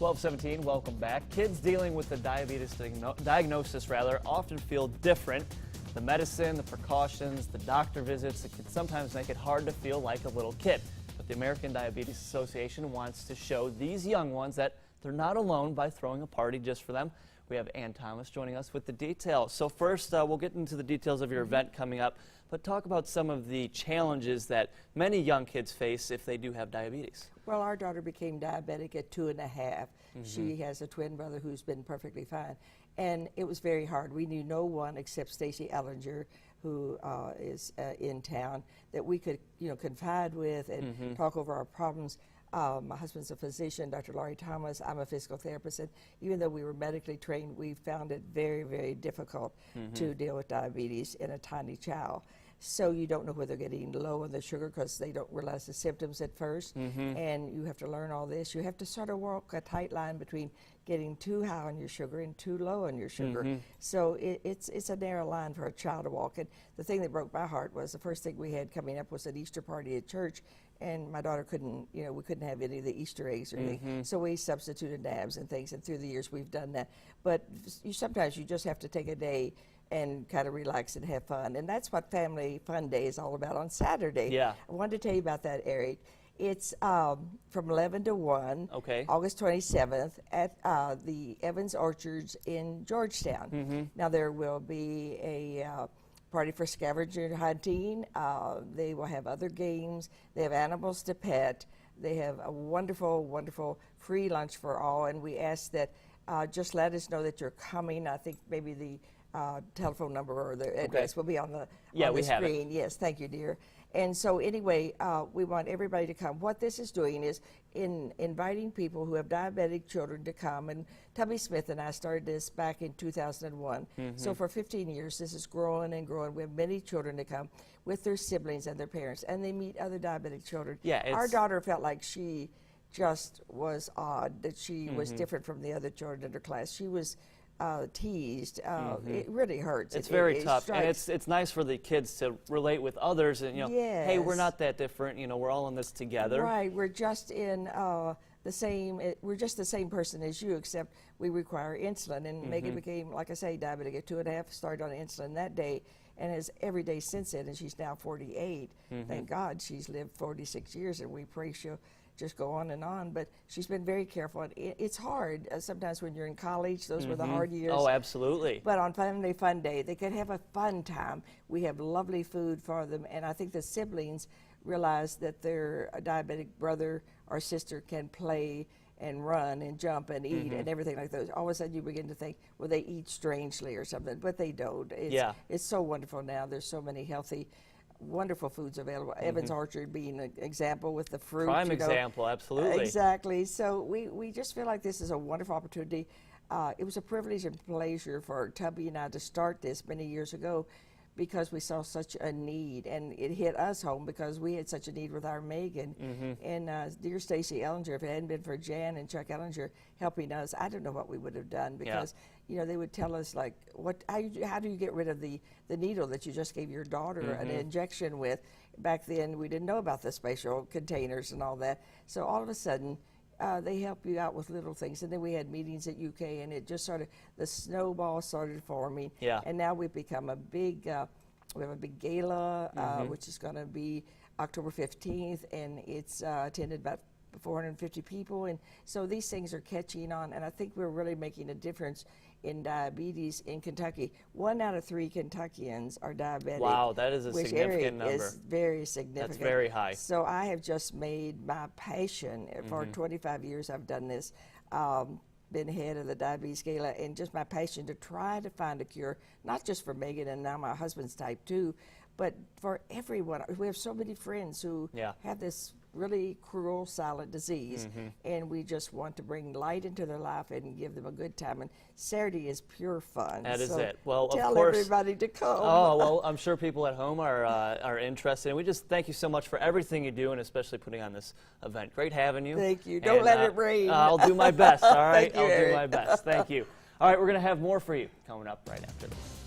12:17, welcome back. Kids dealing with the diagnosis often feel different. The medicine, the precautions, the doctor visits, it can sometimes make it hard to feel like a little kid. But the American Diabetes Association wants to show these young ones that they're not alone by throwing a party just for them. We have Ann Thomas joining us with the details. So first, we'll get into the details of your event coming up, but talk about some of the challenges that many young kids face if they do have diabetes. Well, our daughter became diabetic at 2.5. She has a twin brother who's been perfectly fine. And it was very hard. We knew no one except Stacy Ellinger, who is in town, that we could, confide with and talk over our problems. My husband's a physician, Dr. Laurie Thomas. I'm a physical therapist. And even though we were medically trained, we found it very, very difficult to deal with diabetes in a tiny child. So you don't know whether they're getting low on the sugar because they don't realize the symptoms at first. And you have to learn all this. You have to sort of walk a tight line between getting too high on your sugar and too low on your sugar. So it's a narrow line for a child to walk. And the thing that broke my heart was the first thing we had coming up was an Easter party at church. And my daughter couldn't, we couldn't have any of the Easter eggs or anything. So we substituted dabs and things. And through the years we've done that. But sometimes you just have to take a day and kind of relax and have fun. And that's what Family Fun Day is all about on Saturday. Yeah. I wanted to tell you about that, Eric. It's from 11 to 1, August 27th, at the Evans Orchards in Georgetown. Now there will be a party for scavenger hunting. They will have other games. They have animals to pet. They have a wonderful, wonderful free lunch for all. And we ask that just let us know that you're coming. I think maybe the telephone number or the address will be on the, on the screen. Yes, thank you, dear. And so anyway, we want everybody to come. What this is doing is inviting people who have diabetic children to come. And Tubby Smith and I started this back in 2001. So for 15 years, this is growing and growing. We have many children to come with their siblings and their parents, and they meet other diabetic children. Our daughter felt like she just was odd, that she was different from the other children in her class. She was teased. It really hurts. It's very tough, and it's nice for the kids to relate with others, and hey, we're not that different. We're all in this together. Right. We're just in the same. We're just the same person as you, except we require insulin. And Megan became, like I say, diabetic at 2.5. Started on insulin that day, and has every day since then. And she's now 48. Thank God she's lived 46 years, and we pray she'll just go on and on, but she's been very careful. It's hard sometimes when you're in college. Those were the hard years. Oh, absolutely. But on Family Fun Day, they can have a fun time. We have lovely food for them, and I think the siblings realize that their diabetic brother or sister can play and run and jump and eat and everything like those. All of a sudden you begin to think, well, they eat strangely or something, but they don't. It's so wonderful now. There's so many healthy, wonderful foods available. Evans Orchard being an example with the fruit. Prime example, absolutely. Exactly. So we just feel like this is a wonderful opportunity. It was a privilege and pleasure for Tubby and I to start this many years ago because we saw such a need, and it hit us home because we had such a need with our Megan. And dear Stacy Ellinger, if it hadn't been for Jan and Chuck Ellinger helping us, I don't know what we would have done, because they would tell us, like, how do you get rid of the needle that you just gave your daughter an injection with? Back then we didn't know about the spatial containers and all that. So all of a sudden they help you out with little things. And then we had meetings at UK, and it just started, the snowball started forming. And now we've become a big, we have a big gala, which is going to be October 15th, and it's attended by 450 people. And so these things are catching on, and I think we're really making a difference in diabetes in Kentucky. 1 out of 3 Kentuckians are diabetic. Wow, that is a significant number. Is very significant. That's very high. So I have just made my passion, for 25 years I've done this, been head of the diabetes gala, and just my passion to try to find a cure, not just for Megan and now my husband's type 2, but for everyone. We have so many friends who have this really cruel silent disease, and we just want to bring light into their life and give them a good time. And Saturday is pure fun. That is it. Well, tell of course, everybody to come. Oh, well, I'm sure people at home are interested. And we just thank you so much for everything you do, and especially putting on this event. Great having you. Thank you. Don't let it rain. I'll do my best, all right? Thank you, I'll do my best. Thank you. All right, we're going to have more for you coming up right after this.